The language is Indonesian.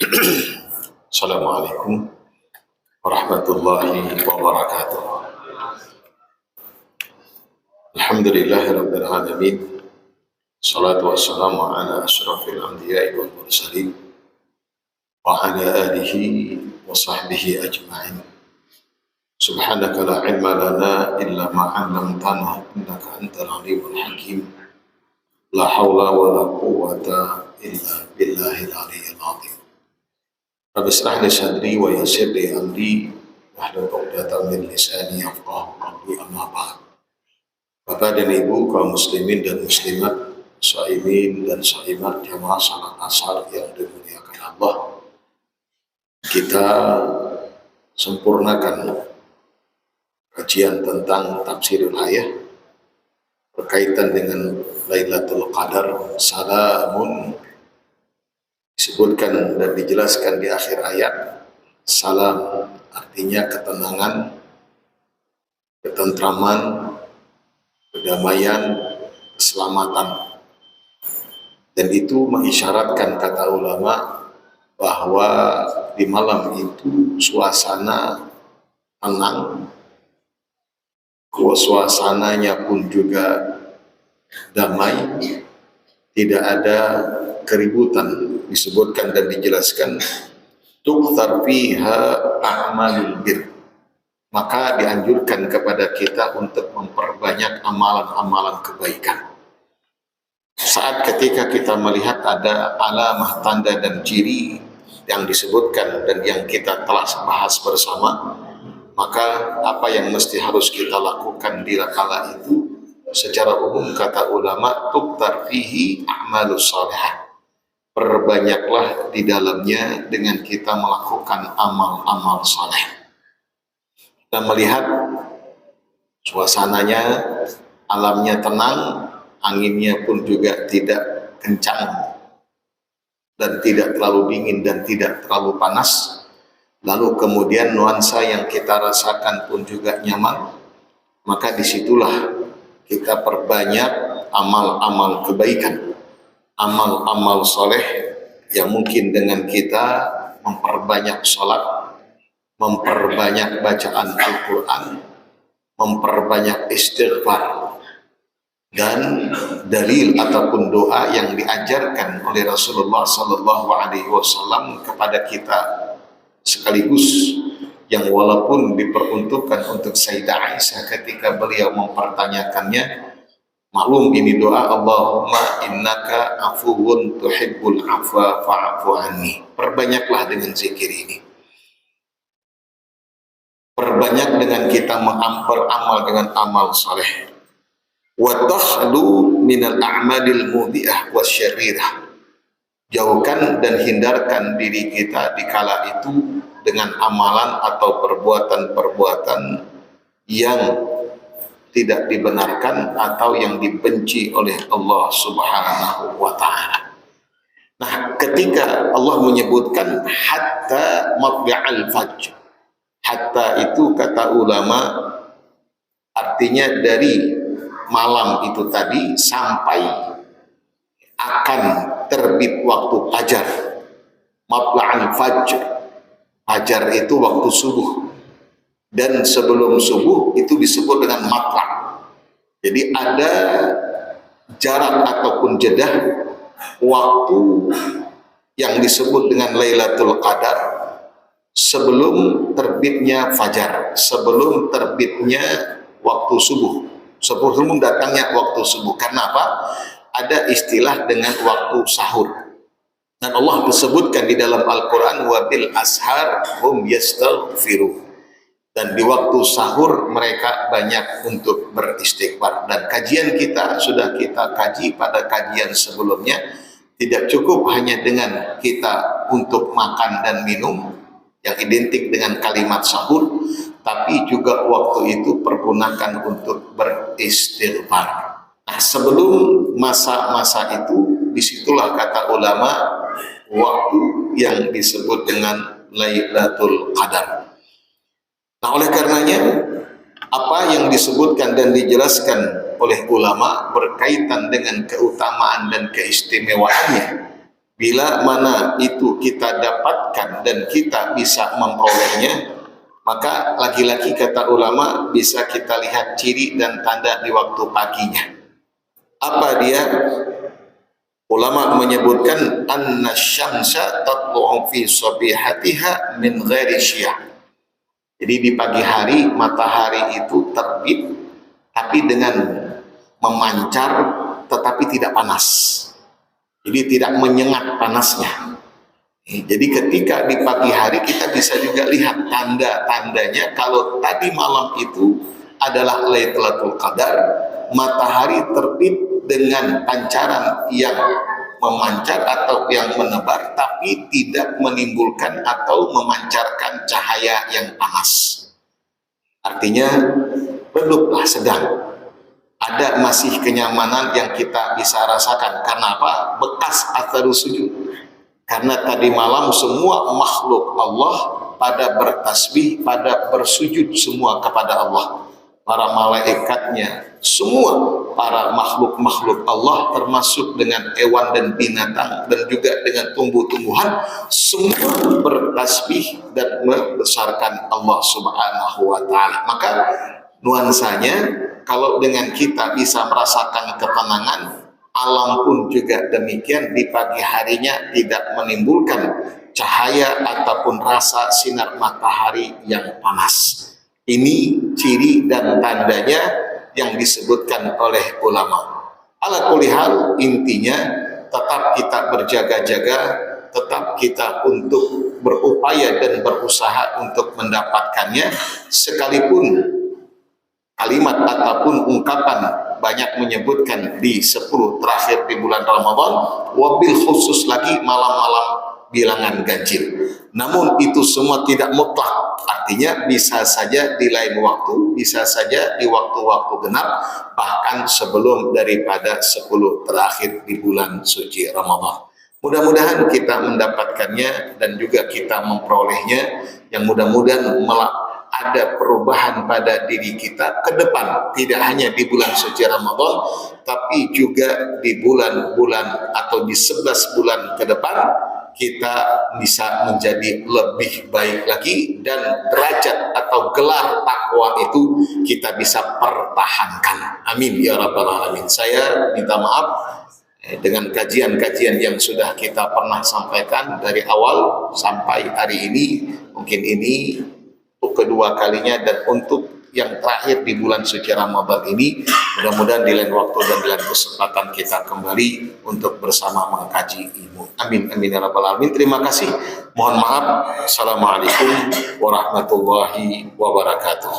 Assalamualaikum warahmatullahi wabarakatuh. Alhamdulillahirabbil alamin. Salatu wassalamu ala asyrafil anbiya'i wal mursalin wa ala alihi wa sahbihi ajma'in. Subhanaka la ilma lana illa ma 'allamtana innaka antal alimul hakim. La haula wa la quwwata illa billahil aliyyil azim. Rabbi shrah li sadri wa yassir li amri wahlul 'uqdatam min lisani yafqahu qawli, amma ba'd. Bapak dan Ibu kaum muslimin dan muslimat, shaimin dan shaimat jamaah salat asar yang dimuliakan Allah, kita sempurnakan kajian tentang tafsirul ayat berkaitan dengan Lailatul Qadar. Salamun disebutkan dan dijelaskan di akhir ayat. Salam artinya ketenangan, ketentraman, kedamaian, keselamatan. Dan itu mengisyaratkan, kata ulama, bahwa di malam itu suasana tenang, suasananya pun juga damai, tidak ada keributan. Disebutkan dan dijelaskan, tuqtar fiha a'malul bir, maka dianjurkan kepada kita untuk memperbanyak amalan-amalan kebaikan. Saat ketika kita melihat ada alamah, tanda dan ciri yang disebutkan dan yang kita telah bahas bersama, maka apa yang mesti harus kita lakukan di kala itu? Secara umum kata ulama, tuqtar fihi a'malus salihah, perbanyaklah di dalamnya dengan kita melakukan amal-amal saleh. Kita melihat suasananya, alamnya tenang, anginnya pun juga tidak kencang dan tidak terlalu dingin dan tidak terlalu panas. Lalu kemudian nuansa yang kita rasakan pun juga nyaman, maka disitulah kita perbanyak amal-amal kebaikan, amal-amal soleh yang mungkin dengan kita memperbanyak sholat, memperbanyak bacaan Al-Quran, memperbanyak istighfar, dan dalil ataupun doa yang diajarkan oleh Rasulullah Sallallahu Alaihi Wasallam kepada kita, sekaligus yang walaupun diperuntukkan untuk Sayyidah Aisyah ketika beliau mempertanyakannya. Maklum ini doa, Allahumma innaka afuwun tuhibbul afwa fa'fu anni. Perbanyaklah dengan zikir ini. Perbanyak dengan kita beramal dengan amal saleh. Wa tahlu minal a'malil mudhi'ah wasyarirah. Jauhkan dan hindarkan diri kita di kala itu dengan amalan atau perbuatan-perbuatan yang tidak dibenarkan atau yang dibenci oleh Allah Subhanahu wa ta'ala. Nah, ketika Allah menyebutkan hatta matla'al fajr, hatta itu kata ulama artinya dari malam itu tadi sampai akan terbit waktu fajar. Matla'al fajr, fajar itu waktu subuh, dan sebelum subuh itu disebut dengan matla'. Jadi ada jarak ataupun jedah waktu yang disebut dengan Lailatul Qadar sebelum terbitnya fajar, sebelum terbitnya waktu subuh, sebelum datangnya waktu subuh. Karena apa? Ada istilah dengan waktu sahur. Dan Allah disebutkan di dalam Al-Quran, wabil ashar hum yastaghfiruh. Dan di waktu sahur mereka banyak untuk beristighfar. Dan kajian kita sudah kita kaji pada kajian sebelumnya, tidak cukup hanya dengan kita untuk makan dan minum yang identik dengan kalimat sahur, tapi juga waktu itu pergunakan untuk beristighfar. Nah, sebelum masa-masa itu, disitulah kata ulama waktu yang disebut dengan Lailatul Qadar. Nah, oleh karenanya apa yang disebutkan dan dijelaskan oleh ulama berkaitan dengan keutamaan dan keistimewaannya Bila mana itu kita dapatkan dan kita bisa memperolehnya, maka lagi-lagi kata ulama bisa kita lihat ciri dan tanda di waktu paginya. Apa dia? Ulama menyebutkan anna syamsa tatlu'u fi sabihatiha min ghairi syiah. Jadi di pagi hari matahari itu terbit tapi dengan memancar tetapi tidak panas. Jadi tidak menyengat panasnya. Jadi ketika di pagi hari kita bisa juga lihat tanda-tandanya kalau tadi malam itu adalah Lailatul Qadar, matahari terbit dengan pancaran yang memancar atau yang menebar tapi tidak menimbulkan atau memancarkan cahaya yang panas. Artinya reduplah, sedang. Ada masih kenyamanan yang kita bisa rasakan. Karena apa? Bekas atharus sujud. Karena tadi malam semua makhluk Allah pada bertasbih, pada bersujud semua kepada Allah. Para malaikatnya, semua para makhluk-makhluk Allah termasuk dengan hewan dan binatang dan juga dengan tumbuh-tumbuhan, semua bertasbih dan membesarkan Allah Subhanahu wa taala. Maka nuansanya, kalau dengan kita bisa merasakan ketenangan, alam pun juga demikian. Di pagi harinya tidak menimbulkan cahaya ataupun rasa sinar matahari yang panas. Ini ciri dan tandanya yang disebutkan oleh ulama. Ala kulli hal, intinya tetap kita berjaga-jaga, tetap kita untuk berupaya dan berusaha untuk mendapatkannya, sekalipun kalimat ataupun ungkapan banyak menyebutkan di 10 terakhir di bulan Ramadan, wabil khusus lagi malam-malam bilangan ganjil. Namun itu semua tidak mutlak, artinya bisa saja di lain waktu, bisa saja di waktu-waktu genap, bahkan sebelum daripada 10 terakhir di bulan suci Ramadan. Mudah-mudahan kita mendapatkannya dan juga kita memperolehnya, yang mudah-mudahan ada perubahan pada diri kita ke depan, tidak hanya di bulan suci Ramadan, tapi juga di bulan-bulan atau di 11 bulan ke depan, kita bisa menjadi lebih baik lagi dan derajat atau gelar takwa itu kita bisa pertahankan. Amin ya rabbal alamin. Saya minta maaf dengan kajian-kajian yang sudah kita pernah sampaikan dari awal sampai hari ini. Mungkin ini untuk kedua kalinya dan untuk yang terakhir di bulan suci Ramadan ini. Mudah-mudahan di lain waktu dan di lain kesempatan kita kembali untuk bersama mengkaji ilmu. Amin amin ya rabbal alamin. Terima kasih. Mohon maaf. Assalamualaikum warahmatullahi wabarakatuh.